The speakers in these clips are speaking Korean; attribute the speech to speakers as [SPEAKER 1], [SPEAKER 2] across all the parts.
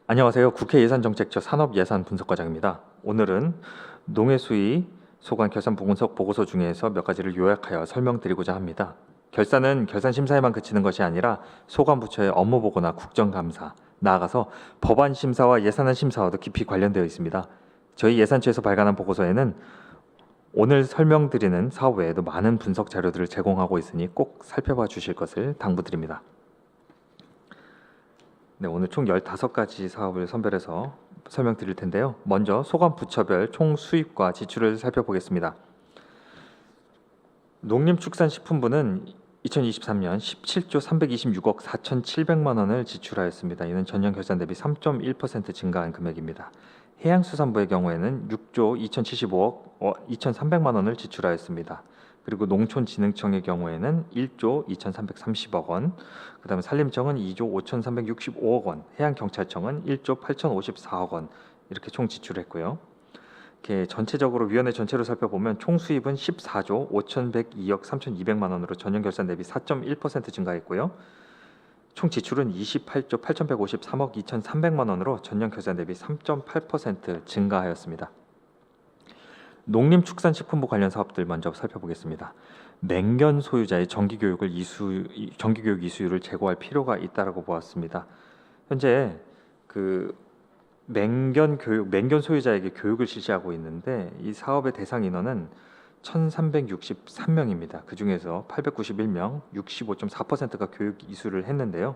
[SPEAKER 1] 안녕하세요. 국회 예산정책처 산업예산분석과장입니다. 오늘은 농해수위 소관 결산 분석 보고서 중에서 몇 가지를 요약하여 설명드리고자 합니다. 결산은 결산 심사에만 그치는 것이 아니라 소관 부처의 업무 보고나 국정감사, 나아가서 법안 심사와 예산안 심사와도 깊이 관련되어 있습니다. 저희 예산처에서 발간한 보고서에는 오늘 설명드리는 사업 외에도 많은 분석 자료들을 제공하고 있으니 꼭 살펴봐 주실 것을 당부드립니다. 네, 오늘 총 15가지 사업을 선별해서 설명드릴 텐데요. 먼저 소관 부처별 총 수입과 지출을 살펴보겠습니다. 농림축산식품부는 2023년 17조 326억 4,700만 원을 지출하였습니다. 이는 전년 결산 대비 3.1% 증가한 금액입니다. 해양수산부의 경우에는 6조 2,075억 2,300만 원을 지출하였습니다. 그리고 농촌진흥청의 경우에는 1조 2,330억 원, 그 다음에 산림청은 2조 5,365억 원, 해양경찰청은 1조 8,054억 원 이렇게 총 지출했고요. 이렇게 전체적으로 위원회 전체로 살펴보면 총 수입은 14조 5,102억 3,200만 원으로 전년 결산 대비 4.1% 증가했고요. 총 지출은 28조 8,153억 2,300만 원으로 전년 결산 대비 3.8% 증가하였습니다. 농림축산식품부 관련 사업들 먼저 살펴보겠습니다. 맹견 소유자의 정기교육 이수율을 제고할 필요가 있다라고 보았습니다. 현재 그 맹견 소유자에게 교육을 실시하고 있는데 이 사업의 대상 인원은 1,363명입니다. 그 중에서 891명, 65.4%가 교육 이수를 했는데요.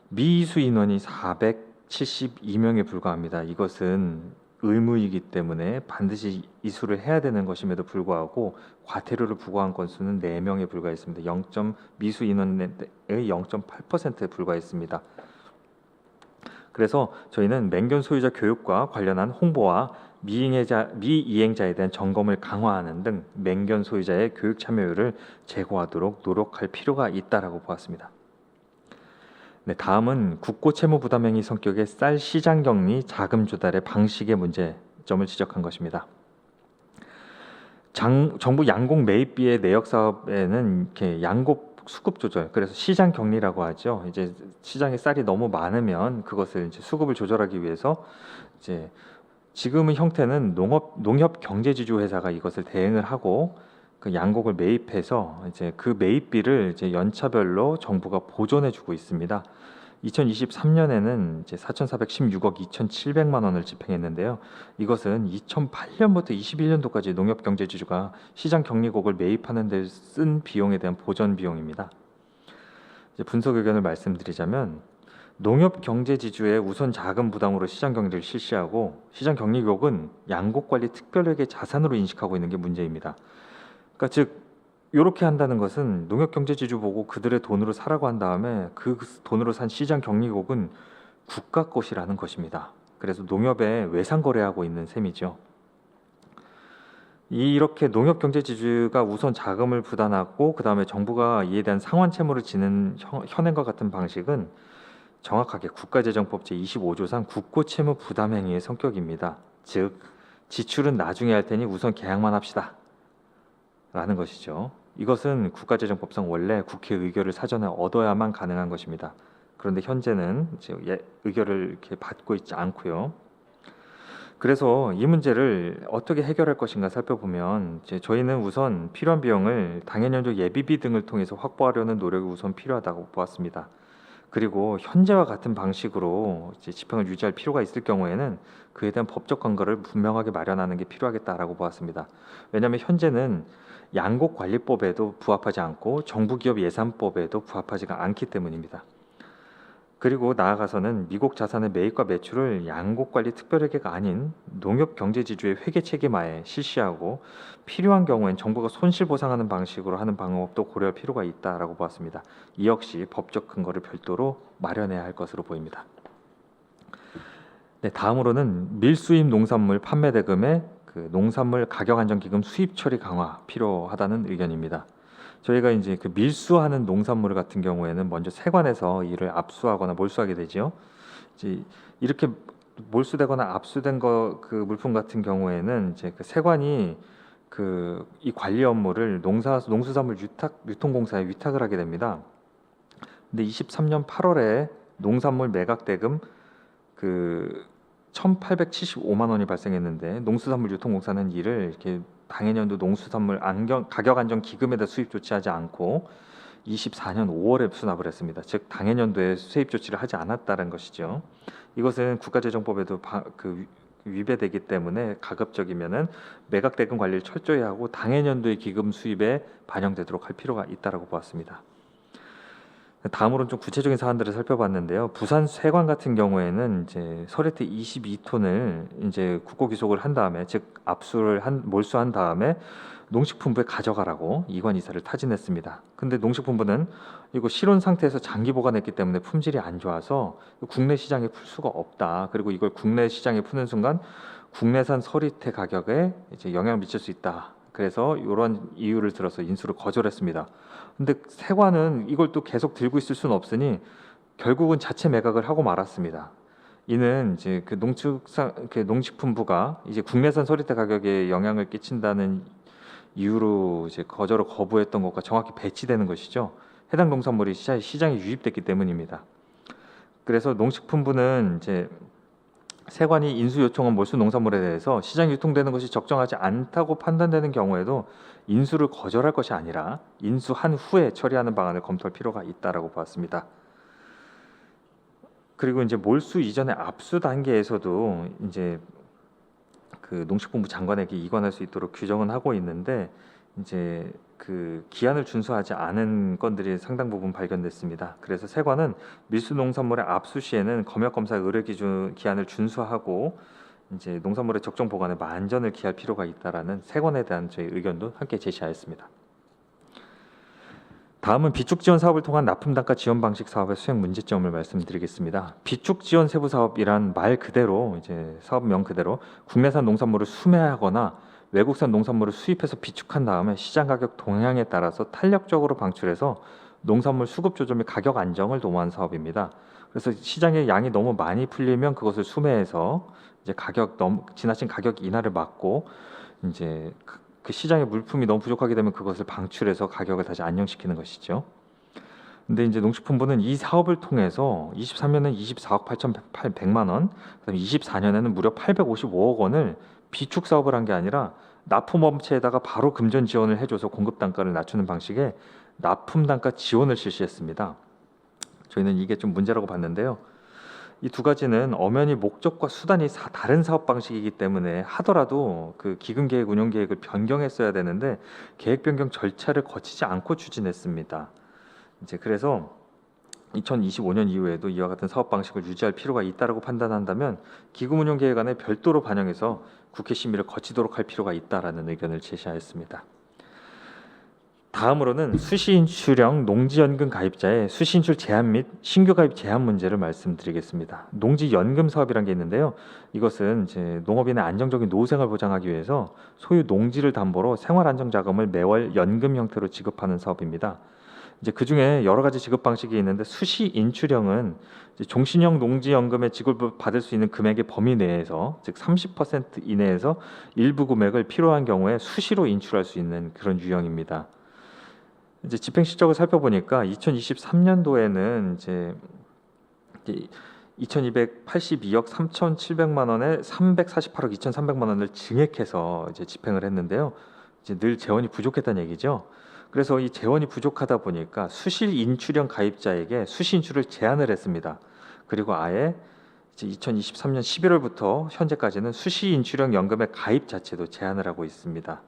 [SPEAKER 1] 미이수 인원이 472명에 불과합니다. 이것은 의무이기 때문에 반드시 이수를 해야 되는 것임에도 불구하고 과태료를 부과한 건수는 4명에 불과했습니다. 미수 인원의 0.8%에 불과했습니다. 그래서 저희는 맹견 소유자 교육과 관련한 홍보와 미이행자에 대한 점검을 강화하는 등 맹견 소유자의 교육 참여율을 제고하도록 노력할 필요가 있다라고 보았습니다. 네, 다음은 국고 채무 부담 행위 성격의 쌀 시장 격리 자금 조달의 방식의 문제점을 지적한 것입니다. 정부 양곡 매입비의 내역 사업에는 이렇게 양곡 수급 조절, 그래서 시장 격리라고 하죠. 이제 시장에 쌀이 너무 많으면 그것을 이제 수급을 조절하기 위해서 이제 지금의 형태는 농협 경제지주 회사가 이것을 대행을 하고 그 양곡을 매입해서 이제 그 매입비를 이제 연차별로 정부가 보존해주고 있습니다. 2023년에는 이제 4,416억 2,700만 원을 집행했는데요. 이것은 2008년부터 21년도까지 농협경제지주가 시장 격리곡을 매입하는 데 쓴 비용에 대한 보전 비용입니다. 이제 분석 의견을 말씀드리자면 농협경제지주의 우선 자금 부담으로 시장 격리를 실시하고 시장 격리곡은 양곡관리 특별회계 자산으로 인식하고 있는 게 문제입니다. 그러니까 즉 이렇게 한다는 것은 농협경제지주 보고 그들의 돈으로 사라고 한 다음에 그 돈으로 산 시장 격리곡은 국가 것이라는 것입니다. 그래서 농협에 외상 거래하고 있는 셈이죠. 이렇게 농협경제지주가 우선 자금을 부담하고 그 다음에 정부가 이에 대한 상환 채무를 지는 현행과 같은 방식은 정확하게 국가재정법 제25조상 국고채무 부담 행위의 성격입니다. 즉 지출은 나중에 할 테니 우선 계약만 합시다 라는 것이죠. 이것은 국가재정법상 원래 국회 의결을 사전에 얻어야만 가능한 것입니다. 그런데 현재는 의결을 이렇게 받고 있지 않고요. 그래서 이 문제를 어떻게 해결할 것인가 살펴보면 저희는 우선 필요한 비용을 당해년도 예비비 등을 통해서 확보하려는 노력이 우선 필요하다고 보았습니다. 그리고 현재와 같은 방식으로 집행을 유지할 필요가 있을 경우에는 그에 대한 법적 근거를 분명하게 마련하는 게 필요하겠다라고 보았습니다. 왜냐하면 현재는 양곡관리법에도 부합하지 않고 정부기업 예산법에도 부합하지가 않기 때문입니다. 그리고 나아가서는 미국 자산의 매입과 매출을 양곡관리 특별회계가 아닌 농협경제지주의 회계체계화에 실시하고 필요한 경우엔 정부가 손실보상하는 방식으로 하는 방법도 고려할 필요가 있다라고 보았습니다. 이 역시 법적 근거를 별도로 마련해야 할 것으로 보입니다. 네, 다음으로는 밀수입 농산물 판매 대금의 그 농산물 가격 안정 기금 수입 처리 강화 필요하다는 의견입니다. 저희가 이제 그 밀수하는 농산물 같은 경우에는 먼저 세관에서 이를 압수하거나 몰수하게 되죠. 이제 이렇게 몰수되거나 압수된 그 물품 같은 경우에는 이제 그 세관이 이 관리 업무를 농수산물 유통공사에 위탁을 하게 됩니다. 근데 23년 8월에 농산물 매각 대금 그 1,875만 원이 발생했는데 농수산물 유통공사는 이를 이렇게 당해년도 농수산물 가격 안정 기금에다 수입 조치하지 않고 24년 5월에 수납을 했습니다. 즉 당해년도에 수입 조치를 하지 않았다는 것이죠. 이것은 국가재정법에도 위배되기 때문에 가급적이면은 매각대금 관리를 철저히 하고 당해년도의 기금 수입에 반영되도록 할 필요가 있다라고 보았습니다. 다음으로는 좀 구체적인 사안들을 살펴봤는데요. 부산 세관 같은 경우에는 이제 서리태 22톤을 이제 국고 귀속을 한 다음에, 즉 몰수한 다음에 농식품부에 가져가라고 이관 이사를 타진했습니다. 근데 농식품부는 이거 실온 상태에서 장기 보관했기 때문에 품질이 안 좋아서 국내 시장에 풀 수가 없다. 그리고 이걸 국내 시장에 푸는 순간 국내산 서리태 가격에 이제 영향을 미칠 수 있다. 그래서 이런 이유를 들어서 인수를 거절했습니다. 근데 세관은 이걸 또 계속 들고 있을 수는 없으니 결국은 자체 매각을 하고 말았습니다. 이는 이제 농식품부가 이제 국내산 서리태 가격에 영향을 끼친다는 이유로 이제 거절을 거부했던 것과 정확히 배치되는 것이죠. 해당 농산물이 시장에 유입됐기 때문입니다. 그래서 농식품부는 이제 세관이 인수 요청한 몰수 농산물에 대해서 시장 유통되는 것이 적정하지 않다고 판단되는 경우에도 인수를 거절할 것이 아니라 인수한 후에 처리하는 방안을 검토할 필요가 있다라고 보았습니다. 그리고 이제 몰수 이전의 압수 단계에서도 이제 그 농식품부 장관에게 이관할 수 있도록 규정은 하고 있는데 이제 그 기한을 준수하지 않은 건들이 상당 부분 발견됐습니다. 그래서 세관은 밀수 농산물의 압수 시에는 검역 검사 의뢰 기준 기한을 준수하고 이제 농산물의 적정 보관에 만전을 기할 필요가 있다라는 세관에 대한 저희 의견도 함께 제시하였습니다. 다음은 비축 지원 사업을 통한 납품 단가 지원 방식 사업의 수행 문제점을 말씀드리겠습니다. 비축 지원 세부 사업이란 말 그대로 이제 사업명 그대로 국내산 농산물을 수매하거나 외국산 농산물을 수입해서 비축한 다음에 시장 가격 동향에 따라서 탄력적으로 방출해서 농산물 수급 조절 및 가격 안정을 도모한 사업입니다. 그래서 시장에 양이 너무 많이 풀리면 그것을 수매해서 이제 지나친 가격 인하를 막고 이제 그 시장에 물품이 너무 부족하게 되면 그것을 방출해서 가격을 다시 안정시키는 것이죠. 근데 이제 농식품부는 이 사업을 통해서 23년은 24억 8,100만 원, 그다음에 24년에는 무려 855억 원을 비축 사업을 한 게 아니라 납품업체에다가 바로 금전 지원을 해줘서 공급 단가를 낮추는 방식의 납품 단가 지원을 실시했습니다. 저희는 이게 좀 문제라고 봤는데요. 이 두 가지는 엄연히 목적과 수단이 다른 사업 방식이기 때문에 하더라도 그 기금 계획, 운영 계획을 변경했어야 되는데 계획 변경 절차를 거치지 않고 추진했습니다. 이제 그래서 2025년 이후에도 이와 같은 사업 방식을 유지할 필요가 있다라고 판단한다면 기금 운용 계획안에 별도로 반영해서 국회 심의를 거치도록 할 필요가 있다라는 의견을 제시하였습니다. 다음으로는 수시인출형 농지연금 가입자의 수시인출 제한 및 신규 가입 제한 문제를 말씀드리겠습니다. 농지연금 사업이란 게 있는데요. 이것은 이제 농업인의 안정적인 노후생활 보장하기 위해서 소유 농지를 담보로 생활안정자금을 매월 연금 형태로 지급하는 사업입니다. 이제 그 중에 여러 가지 지급 방식이 있는데 수시인출형은 종신형 농지연금의 지급을 받을 수 있는 금액의 범위 내에서, 즉 30% 이내에서 일부 금액을 필요한 경우에 수시로 인출할 수 있는 그런 유형입니다. 이제 집행 실적을 살펴보니까 2023년도에는 이제 2,282억 3,700만 원에 348억 2,300만 원을 증액해서 이제 집행을 했는데요. 이제 늘 재원이 부족했다는 얘기죠. 그래서 이 재원이 부족하다 보니까 수시 인출형 가입자에게 수시 인출을 제한을 했습니다. 그리고 아예 이제 2023년 11월부터 현재까지는 수시 인출형 연금의 가입 자체도 제한을 하고 있습니다.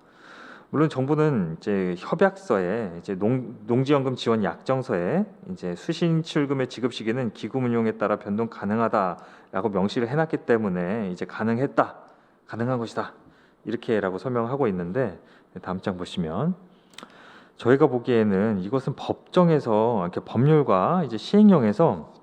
[SPEAKER 1] 물론 정부는 이제 협약서에 이제 농지연금 지원 약정서에 이제 수신출금의 지급 시기는 기금 운용에 따라 변동 가능하다라고 명시를 해놨기 때문에 이제 가능한 것이다 이렇게라고 설명하고 있는데, 다음 장 보시면 저희가 보기에는 이것은 법정에서 이렇게 법률과 이제 시행령에서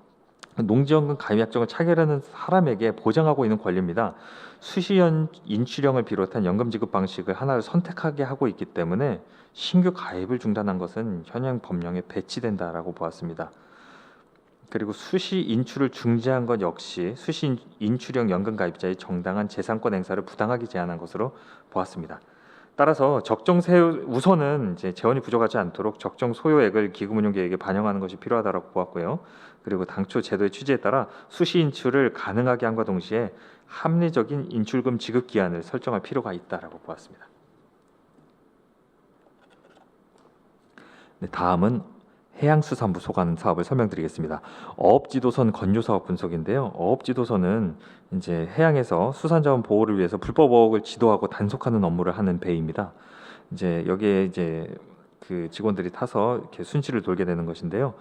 [SPEAKER 1] 농지연금 가입 약정을 차결하는 사람에게 보장하고 있는 권리입니다. 수시연 인출형을 비롯한 연금 지급 방식을 하나를 선택하게 하고 있기 때문에 신규 가입을 중단한 것은 현행 법령에 배치된다라고 보았습니다. 그리고 수시 인출을 중지한 것 역시 수시 인출형 연금 가입자의 정당한 재산권 행사를 부당하게 제한한 것으로 보았습니다. 따라서 우선은 이제 재원이 부족하지 않도록 적정 소요액을 기금운용 계획에 반영하는 것이 필요하다고 보았고요. 그리고 당초 제도의 취지에 따라 수시 인출을 가능하게 함과 동시에 합리적인 인출금 지급 기한을 설정할 필요가 있다라고 보았습니다. 네, 다음은 해양수산부 소관 사업을 설명드리겠습니다. 어업지도선 건조 사업 분석인데요. 어업지도선은 이제 해양에서 수산자원 보호를 위해서 불법 어업을 지도하고 단속하는 업무를 하는 배입니다. 이제 여기에 이제 그 직원들이 타서 이렇게 순시를 돌게 되는 것인데요.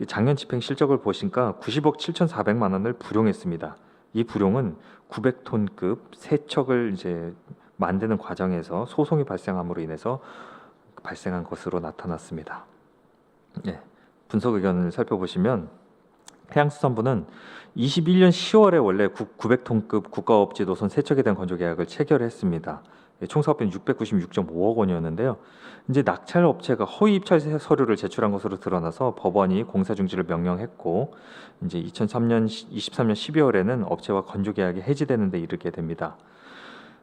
[SPEAKER 1] 작년 집행 실적을 보시니까 90억 7,400만 원을 불용했습니다. 이 불용은 900톤급 세척을 이제 만드는 과정에서 소송이 발생함으로 인해서 발생한 것으로 나타났습니다. 네, 분석 의견을 살펴보시면 해양수산부는 21년 10월에 원래 900톤급 국가업지도선 세척에 대한 건조 계약을 체결했습니다. 총 사업비는 696.5억 원이었는데요. 이제 낙찰 업체가 허위 입찰 서류를 제출한 것으로 드러나서 법원이 공사 중지를 명령했고, 이제 23년 12월에는 업체와 건조 계약이 해지되는 데 이르게 됩니다.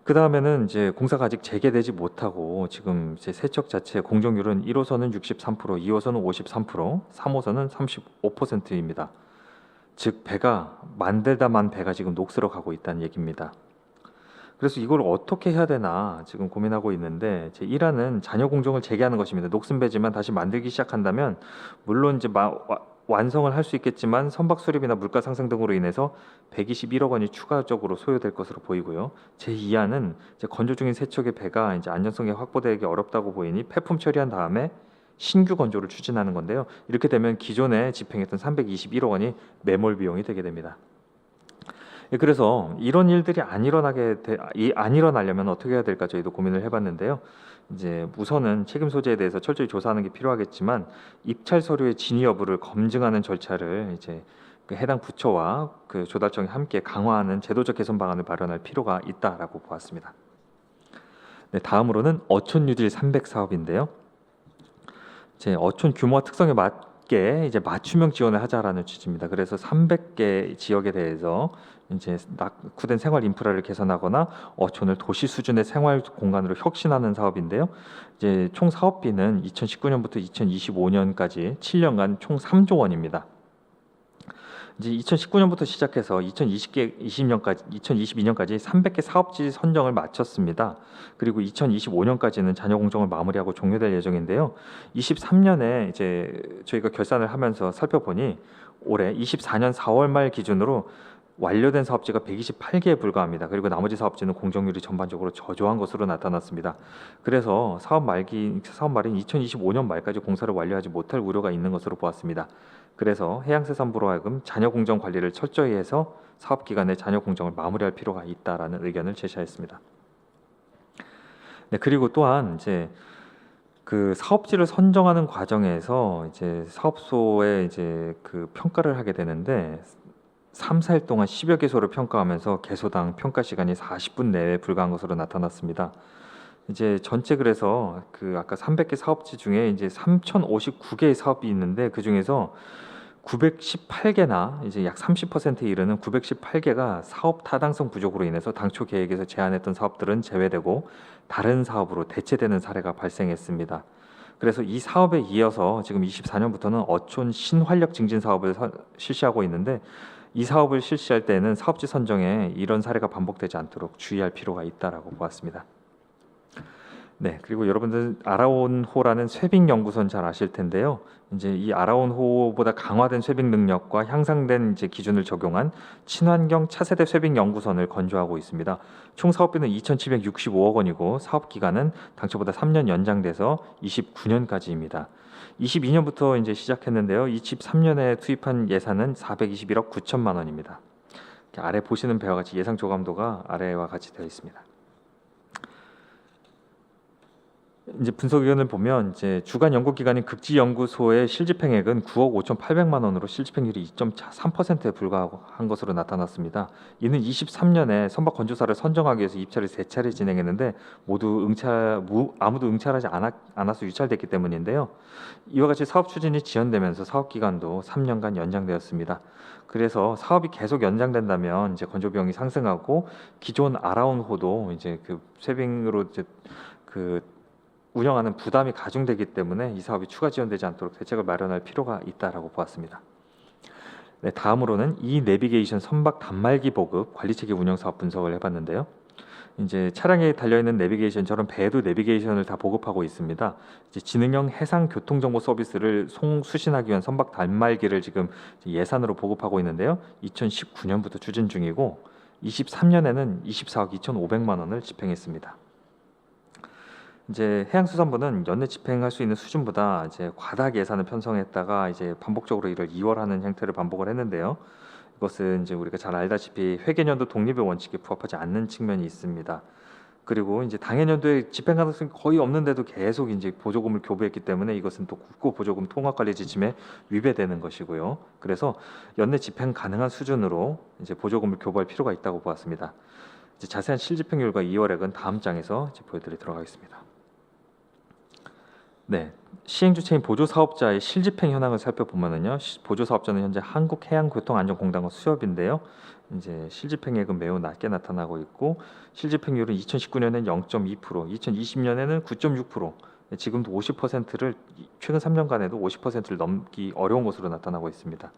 [SPEAKER 1] 그 다음에는 이제 공사가 아직 재개되지 못하고 지금 이제 세척 자체 공정률은 1호선은 63%, 2호선은 53%, 3호선은 35%입니다. 즉 배가 만들다만 배가 지금 녹슬어 가고 있다는 얘기입니다. 그래서 이걸 어떻게 해야 되나 지금 고민하고 있는데, 제 1안은 잔여 공정을 재개하는 것입니다. 녹슨 배지만 다시 만들기 시작한다면 물론 이제 완성을 할 수 있겠지만 선박 수립이나 물가 상승 등으로 인해서 121억 원이 추가적으로 소요될 것으로 보이고요. 제 2안은 이제 건조 중인 세척의 배가 이제 안전성이 확보되기 어렵다고 보이니 폐품 처리한 다음에 신규 건조를 추진하는 건데요. 이렇게 되면 기존에 집행했던 321억 원이 매몰 비용이 되게 됩니다. 그래서 이런 일들이 안 일어나려면 어떻게 해야 될까 저희도 고민을 해봤는데요. 이제 우선은 책임 소재에 대해서 철저히 조사하는 게 필요하겠지만 입찰 서류의 진위 여부를 검증하는 절차를 이제 그 해당 부처와 그 조달청이 함께 강화하는 제도적 개선 방안을 마련할 필요가 있다라고 보았습니다. 네, 다음으로는 어촌 뉴딜 300 사업인데요. 제 어촌 규모와 특성에 맞게 이제 맞춤형 지원을 하자라는 취지입니다. 그래서 300개 지역에 대해서 이제 낙후된 생활 인프라를 개선하거나 어촌을 도시 수준의 생활 공간으로 혁신하는 사업인데요. 이제 총 사업비는 2019년부터 2025년까지 7년간 총 3조 원입니다. 이제 2019년부터 시작해서 2022년까지 300개 사업지 선정을 마쳤습니다. 그리고 2025년까지는 잔여 공정을 마무리하고 종료될 예정인데요. 23년에 이제 저희가 결산을 하면서 살펴보니 올해 24년 4월 말 기준으로 완료된 사업지가 128개에 불과합니다. 그리고 나머지 사업지는 공정률이 전반적으로 저조한 것으로 나타났습니다. 그래서 사업 말인 2025년 말까지 공사를 완료하지 못할 우려가 있는 것으로 보았습니다. 그래서 해양수산부로 하여금 잔여 공정 관리를 철저히 해서 사업 기간에 잔여 공정을 마무리할 필요가 있다라는 의견을 제시하였습니다. 네, 그리고 또한 이제 그 사업지를 선정하는 과정에서 이제 사업소에 이제 그 평가를 하게 되는데 3, 4일 동안 10여 개소를 평가하면서 개소당 평가 시간이 40분 내에 불과한 것으로 나타났습니다. 이제 전체 그래서 그 아까 300개 사업지 중에 이제 3,059개의 사업이 있는데 그 중에서 918개나 이제 약 30%에 이르는 918개가 사업 타당성 부족으로 인해서 당초 계획에서 제안했던 사업들은 제외되고 다른 사업으로 대체되는 사례가 발생했습니다. 그래서 이 사업에 이어서 지금 24년부터는 어촌 신활력 증진 사업을 실시하고 있는데, 이 사업을 실시할 때는 사업지 선정에 이런 사례가 반복되지 않도록 주의할 필요가 있다라고 보았습니다. 네, 그리고 여러분들 아라온호라는 쇠빙 연구소는 잘 아실 텐데요. 이제 이 아라온호보다 강화된 쇠빙 능력과 향상된 이제 기준을 적용한 친환경 차세대 쇠빙 연구선을 건조하고 있습니다. 총 사업비는 2,765억 원이고 사업 기간은 당초보다 3년 연장돼서 29년까지입니다. 22년부터 이제 시작했는데요. 23년에 투입한 예산은 421억 9천만 원입니다. 아래 보시는 바와 같이 예상 조감도가 아래와 같이 되어 있습니다. 이제 분석 의견을 보면 이제 주간 연구 기관인 극지연구소의 실집행액은 9억 5,800만 원으로 실집행률이 2.3%에 불과한 것으로 나타났습니다. 이는 23년에 선박 건조사를 선정하기 위해서 입찰을 3차례 진행했는데 아무도 응찰하지 않아서 유찰됐기 때문인데요. 이와 같이 사업 추진이 지연되면서 사업 기간도 3년간 연장되었습니다. 그래서 사업이 계속 연장된다면 이제 건조 비용이 상승하고 기존 아라온호도 이제 그 쇠빙으로 이제 그 운영하는 부담이 가중되기 때문에 이 사업이 추가 지원되지 않도록 대책을 마련할 필요가 있다라고 보았습니다. 네, 다음으로는 이 내비게이션 선박 단말기 보급 관리체계 운영 사업 분석을 해봤는데요. 이제 차량에 달려있는 내비게이션처럼 배도 내비게이션을 다 보급하고 있습니다. 이제 지능형 해상 교통 정보 서비스를 송수신하기 위한 선박 단말기를 지금 예산으로 보급하고 있는데요. 2019년부터 추진 중이고 23년에는 24억 2,500만 원을 집행했습니다. 이제 해양수산부는 연내 집행할 수 있는 수준보다 이제 과다하게 예산을 편성했다가 이제 반복적으로 이를 이월하는 형태를 반복을 했는데요. 이것은 이제 우리가 잘 알다시피 회계연도 독립의 원칙에 부합하지 않는 측면이 있습니다. 그리고 이제 당해년도에 집행 가능성이 거의 없는데도 계속 이제 보조금을 교부했기 때문에 이것은 또 국고 보조금 통합관리 지침에 위배되는 것이고요. 그래서 연내 집행 가능한 수준으로 이제 보조금을 교부할 필요가 있다고 보았습니다. 이제 자세한 실집행률과 이월액은 다음 장에서 이제 보여드리도록 하겠습니다. 네, 시행주체인 보조사업자의 실집행 현황을 살펴보면은요, 보조사업자는 현재 한국해양교통안전공단과 수협인데요. 이제 실집행액은 매우 낮게 나타나고 있고 실집행률은 2019년에는 0.2%, 2020년에는 9.6%, 지금도 50%를 최근 3년간에도 50%를 넘기 어려운 것으로 나타나고 있습니다.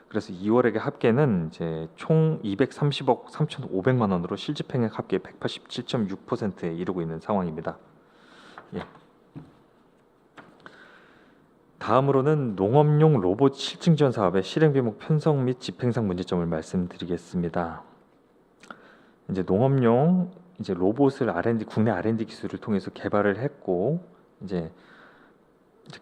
[SPEAKER 1] 그래서 2월액의 합계는 이제 총 230억 3,500만 원으로 실집행액 합계 187.6%에 이르고 있는 상황입니다. 예. 다음으로는 농업용 로봇 실증 지원 사업의 실행 비목 편성 및 집행상 문제점을 말씀드리겠습니다. 이제 농업용 이제 로봇을 국내 R&D 기술을 통해서 개발을 했고 이제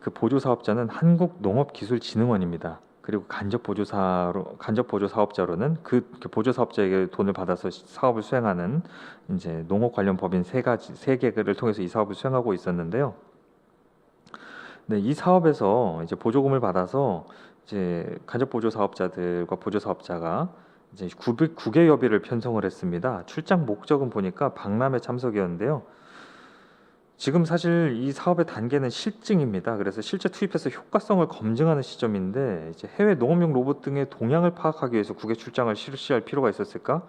[SPEAKER 1] 그 보조 사업자는 한국농업기술진흥원입니다. 그리고 간접 보조 사업자로는 그 보조 사업자에게 돈을 받아서 사업을 수행하는 이제 농업 관련 법인 세 개를 통해서 이 사업을 수행하고 있었는데요. 네, 이 사업에서 이제 보조금을 받아서 이제 간접 보조 사업자들과 보조 사업자가 이제 국외 여비를 편성을 했습니다. 출장 목적은 보니까 박람회 참석이었는데요. 지금 사실 이 사업의 단계는 실증입니다. 그래서 실제 투입해서 효과성을 검증하는 시점인데 이제 해외 농업용 로봇 등의 동향을 파악하기 위해서 국외 출장을 실시할 필요가 있었을까?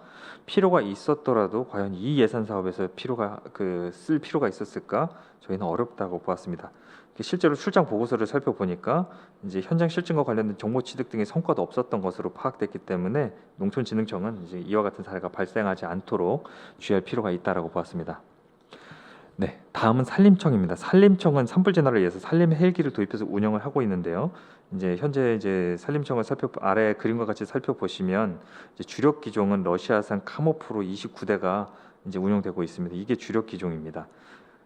[SPEAKER 1] 필요가 있었더라도 과연 이 예산 사업에서 쓸 필요가 있었을까? 저희는 어렵다고 보았습니다. 실제로 출장 보고서를 살펴보니까 이제 현장 실증과 관련된 정보 취득 등의 성과도 없었던 것으로 파악됐기 때문에 농촌진흥청은 이제 이와 같은 사례가 발생하지 않도록 주의할 필요가 있다라고 보았습니다. 네, 다음은 산림청입니다. 산림청은 산불 진화를 위해서 산림 헬기를 도입해서 운영을 하고 있는데요. 이제 현재 이제 산림청을 아래 그림과 같이 살펴보시면 이제 주력 기종은 러시아산 카모프로 29대가 이제 운영되고 있습니다. 이게 주력 기종입니다.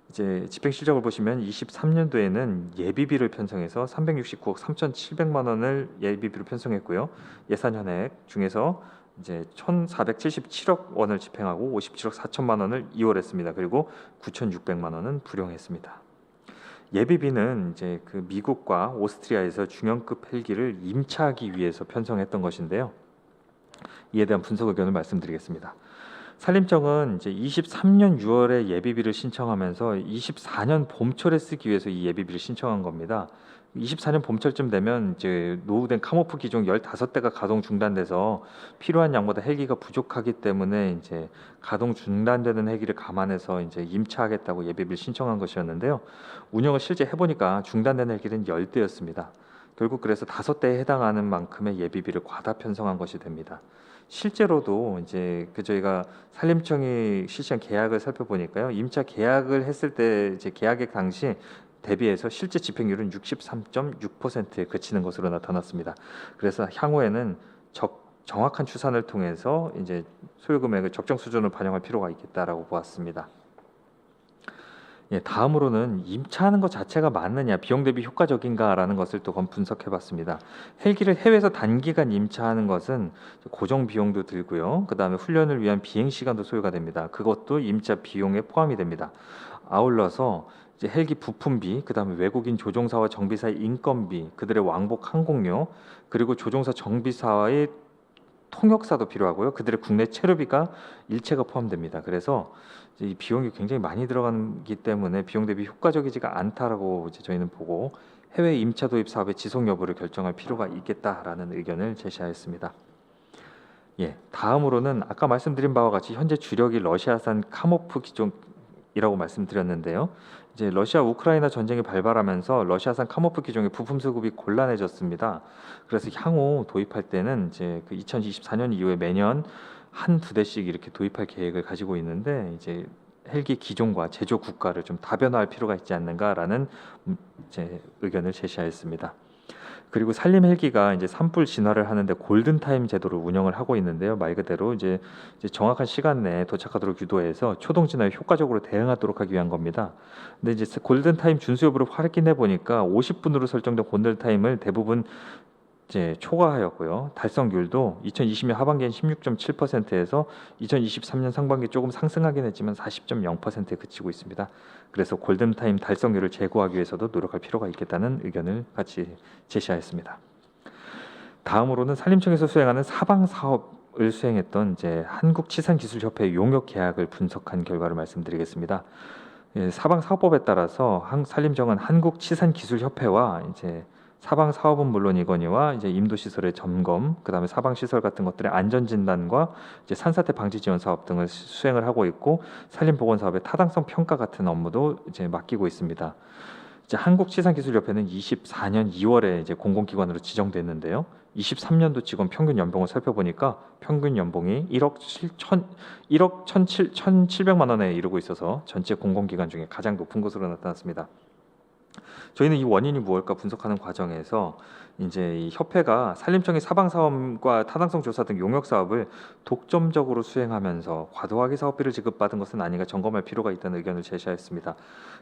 [SPEAKER 1] 이제 집행 실적을 보시면 23년도에는 예비비를 편성해서 369억 3,700만 원을 예비비로 편성했고요. 예산 현액 중에서 이제 1,477억 원을 집행하고 57억 4천만 원을 이월했습니다. 그리고 9,600만 원은 불용했습니다. 예비비는 이제 그 미국과 오스트리아에서 중형급 헬기를 임차하기 위해서 편성했던 것인데요. 이에 대한 분석 의견을 말씀드리겠습니다. 산림청은 이제 23년 6월에 예비비를 신청하면서 24년 봄철에 쓰기 위해서 이 예비비를 신청한 겁니다. 24년 봄철쯤 되면 이제 노후된 카모프 기종 15대가 가동 중단돼서 필요한 양보다 헬기가 부족하기 때문에 이제 가동 중단되는 헬기를 감안해서 이제 임차하겠다고 예비비를 신청한 것이었는데요. 운영을 실제 해보니까 중단된 헬기는 10대였습니다. 결국 그래서 5대에 해당하는 만큼의 예비비를 과다 편성한 것이 됩니다. 실제로도 이제 저희가 산림청이 실시한 계약을 살펴보니까요, 임차 계약을 했을 때 이제 계약액 당시 대비해서 실제 집행률은 63.6%에 그치는 것으로 나타났습니다. 그래서 향후에는 정확한 추산을 통해서 이제 소요 금액을 적정 수준으로 반영할 필요가 있겠다라고 보았습니다. 예, 다음으로는 임차하는 것 자체가 맞느냐, 비용 대비 효과적인가라는 것을 또 분석해봤습니다. 헬기를 해외에서 단기간 임차하는 것은 고정 비용도 들고요. 그 다음에 훈련을 위한 비행 시간도 소요가 됩니다. 그것도 임차 비용에 포함이 됩니다. 아울러서 이제 헬기 부품비, 그 다음에 외국인 조종사와 정비사의 인건비, 그들의 왕복 항공료, 그리고 조종사 정비사와의 통역사도 필요하고요. 그들의 국내 체류비가 일체가 포함됩니다. 그래서 이 비용이 굉장히 많이 들어가기 때문에 비용 대비 효과적이지가 않다라고 이제 저희는 보고 해외 임차 도입 사업의 지속 여부를 결정할 필요가 있겠다라는 의견을 제시하였습니다. 예, 다음으로는 아까 말씀드린 바와 같이 현재 주력이 러시아산 카모프 이라고 말씀드렸는데요. 이제 러시아 우크라이나 전쟁이 발발하면서 러시아산 카모프 기종의 부품 수급이 곤란해졌습니다. 그래서 향후 도입할 때는 이제 그 2024년 이후에 매년 한 두 대씩 이렇게 도입할 계획을 가지고 있는데 이제 헬기 기종과 제조 국가를 좀 다변화할 필요가 있지 않는가라는 제 의견을 제시하였습니다. 그리고 산림 헬기가 이제 산불 진화를 하는데 골든 타임 제도를 운영을 하고 있는데요. 말 그대로 이제 정확한 시간 내에 도착하도록 유도해서 초동 진화에 효과적으로 대응하도록 하기 위한 겁니다. 근데 이제 골든 타임 준수 여부를 확인해 보니까 50분으로 설정된 골든 타임을 대부분 이제 초과하였고요. 달성률도 2020년 하반기엔 16.7%에서 2023년 상반기 조금 상승하긴 했지만 40.0%에 그치고 있습니다. 그래서 골든타임 달성률을 제고하기 위해서도 노력할 필요가 있겠다는 의견을 같이 제시하였습니다. 다음으로는 산림청에서 수행하는 사방 사업을 수행했던 이제 한국치산기술협회 용역 계약을 분석한 결과를 말씀드리겠습니다. 예, 사방 사업법에 따라서 산림청은 한국치산기술협회와 이제 사방 사업은 물론이거니와 이제 임도 시설의 점검, 그다음에 사방 시설 같은 것들의 안전 진단과 이제 산사태 방지 지원 사업 등을 수행을 하고 있고 산림 보건 사업의 타당성 평가 같은 업무도 이제 맡기고 있습니다. 이제 한국치산기술협회는 24년 2월에 이제 공공기관으로 지정됐는데요. 23년도 직원 평균 연봉을 살펴보니까 평균 연봉이 1억 1,700만 원에 이르고 있어서 전체 공공기관 중에 가장 높은 것으로 나타났습니다. 저희는 이 원인이 무엇일까 분석하는 과정에서 이제 이 협회가 산림청의 사방 사업과 타당성 조사 등 용역 사업을 독점적으로 수행하면서 과도하게 사업비를 지급받은 것은 아닌가 점검할 필요가 있다는 의견을 제시하였습니다.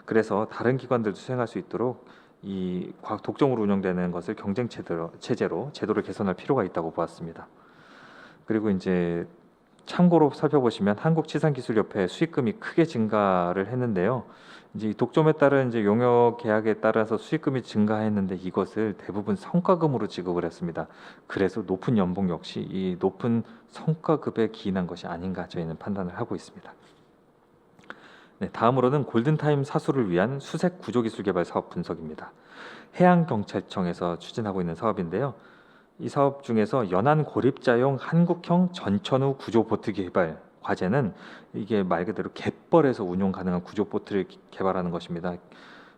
[SPEAKER 1] 그래서 다른 기관들도 수행할 수 있도록 이 독점으로 운영되는 것을 경쟁 체제로 제도를 개선할 필요가 있다고 보았습니다. 그리고 이제 참고로 살펴보시면 한국치산기술협회 수익금이 크게 증가를 했는데요. 이제 이 독점에 따른 이제 용역 계약에 따라서 수익금이 증가했는데 이것을 대부분 성과금으로 지급을 했습니다. 그래서 높은 연봉 역시 이 높은 성과급에 기인한 것이 아닌가 저희는 판단을 하고 있습니다. 네, 다음으로는 골든타임 사수를 위한 수색 구조기술 개발 사업 분석입니다. 해양경찰청에서 추진하고 있는 사업인데요. 이 사업 중에서 연안 고립자용 한국형 전천후 구조보트 개발 과제는 이게 말 그대로 갯벌에서 운용 가능한 구조보트를 개발하는 것입니다.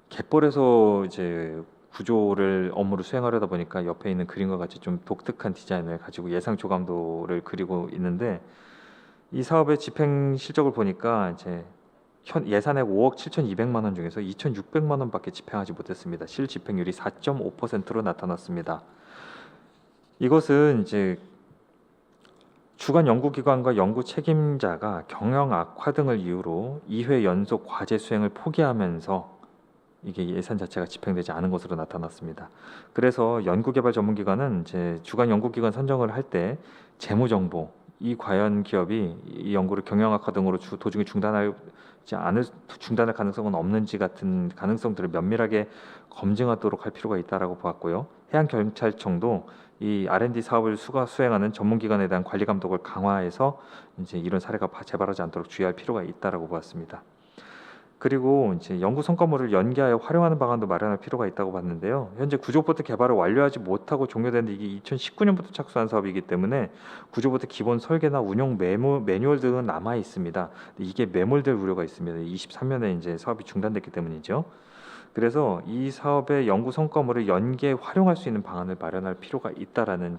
[SPEAKER 1] 갯벌에서 이제 구조를 업무를 수행하려다 보니까 옆에 있는 그림과 같이 좀 독특한 디자인을 가지고 예상 조감도를 그리고 있는데 이 사업의 집행 실적을 보니까 이제 예산액 5억 7,200만 원 중에서 2,600만 원밖에 집행하지 못했습니다. 실집행률이 4.5%로 나타났습니다. 이것은 이제 주관 연구기관과 연구 책임자가 경영 악화 등을 이유로 2회 연속 과제 수행을 포기하면서 이게 예산 자체가 집행되지 않은 것으로 나타났습니다. 그래서 연구개발 전문기관은 이제 주관 연구기관 선정을 할 때 재무 정보, 이 과연 기업이 이 연구를 경영 악화 등으로 도중에 중단할 가능성은 없는지 같은 가능성들을 면밀하게 검증하도록 할 필요가 있다라고 보았고요. 해양경찰청도 이 R&D 사업을 수행하는 전문기관에 대한 관리 감독을 강화해서 이제 이런 사례가 재발하지 않도록 주의할 필요가 있다라고 보았습니다. 그리고 이제 연구 성과물을 연계하여 활용하는 방안도 마련할 필요가 있다고 봤는데요. 현재 구조보트 개발을 완료하지 못하고 종료된 이게 2019년부터 착수한 사업이기 때문에 구조보트 기본 설계나 운영 매뉴얼 등은 남아 있습니다. 이게 매몰될 우려가 있습니다. 23년에 이제 사업이 중단됐기 때문이죠. 그래서 이 사업의 연구 성과물을 연계 활용할 수 있는 방안을 마련할 필요가 있다라는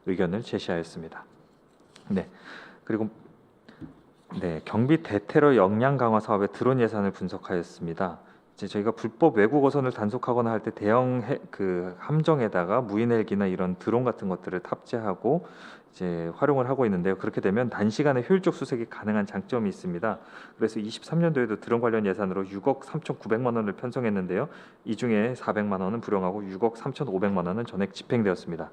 [SPEAKER 1] 의견을 제시하였습니다. 네. 그리고 네, 경비 대테러 역량 강화 사업의 드론 예산을 분석하였습니다. 이제 저희가 불법 외국 어선을 단속하거나 할 때 대형 함정에다가 무인 헬기나 이런 드론 같은 것들을 탑재하고 이제 활용을 하고 있는데요. 그렇게 되면 단시간에 효율적 수색이 가능한 장점이 있습니다. 그래서 23년도에도 드론 관련 예산으로 6억 3,900만 원을 편성했는데요. 이 중에 400만 원은 불용하고 6억 3,500만 원은 전액 집행되었습니다.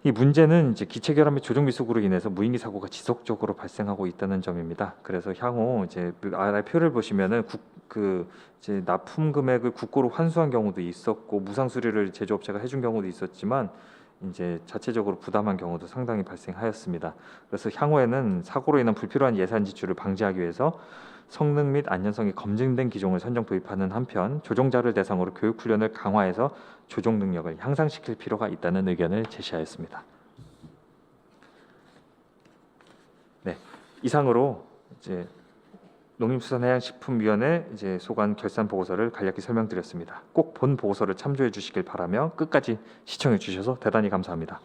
[SPEAKER 1] 이 문제는 이제 기체 결함 및 조종 미숙으로 인해서 무인기 사고가 지속적으로 발생하고 있다는 점입니다. 그래서 향후 이제 표를 보시면은 이제 납품 금액을 국고로 환수한 경우도 있었고 무상 수리를 제조업체가 해준 경우도 있었지만 이제 자체적으로 부담한 경우도 상당히 발생하였습니다. 그래서 향후에는 사고로 인한 불필요한 예산 지출을 방지하기 위해서 성능 및 안전성이 검증된 기종을 선정 도입하는 한편 조종자를 대상으로 교육 훈련을 강화해서 조종 능력을 향상시킬 필요가 있다는 의견을 제시하였습니다. 네, 이상으로 이제 농림수산해양식품위원회 이제 소관 결산 보고서를 간략히 설명드렸습니다. 꼭 본 보고서를 참조해 주시길 바라며 끝까지 시청해 주셔서 대단히 감사합니다.